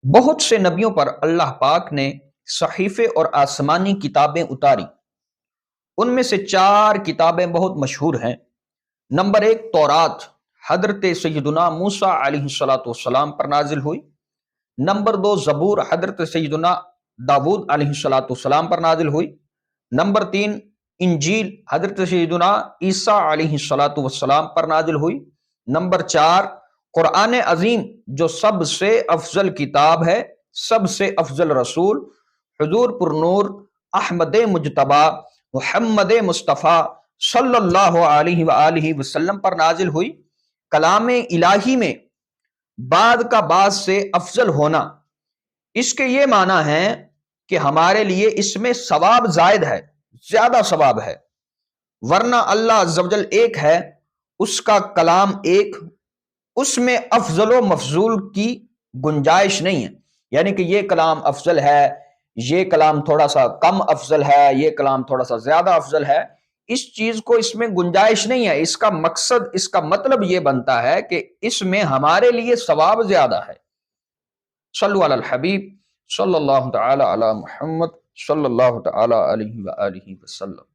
بہت سے نبیوں پر اللہ پاک نے صحیفے اور آسمانی کتابیں اتاری۔ ان میں سے 4 کتابیں بہت مشہور ہیں۔ نمبر 1 تورات، حضرت سیدنا موسیٰ علیہ السلام پر نازل ہوئی۔ نمبر 2 زبور، حضرت سیدنا داود علیہ السلام پر نازل ہوئی۔ نمبر 3 انجیل، حضرت سیدنا عیسیٰ علیہ السلام پر نازل ہوئی۔ نمبر 4 قرآن عظیم، جو سب سے افضل کتاب ہے، سب سے افضل رسول حضور پر نور احمد مجتبی محمد مصطفیٰ صلی اللہ علیہ وآلہ وسلم پر نازل ہوئی۔ کلام الہی میں بعد کا بعض سے افضل ہونا، اس کے یہ معنی ہے کہ ہمارے لیے اس میں ثواب زائد ہے، زیادہ ثواب ہے، ورنہ اللہ عز و جل ایک ہے، اس کا کلام ایک، اس میں افضل و مفضول کی گنجائش نہیں ہے، یعنی کہ یہ کلام افضل ہے، یہ کلام تھوڑا سا کم افضل ہے، یہ کلام تھوڑا سا زیادہ افضل ہے، اس چیز کو اس میں گنجائش نہیں ہے۔ اس کا مقصد، اس کا مطلب یہ بنتا ہے کہ اس میں ہمارے لیے ثواب زیادہ ہے۔ صلو علی الحبیب صلی اللہ تعالی علی محمد صلی اللہ تعالی علیہ وآلہ وسلم۔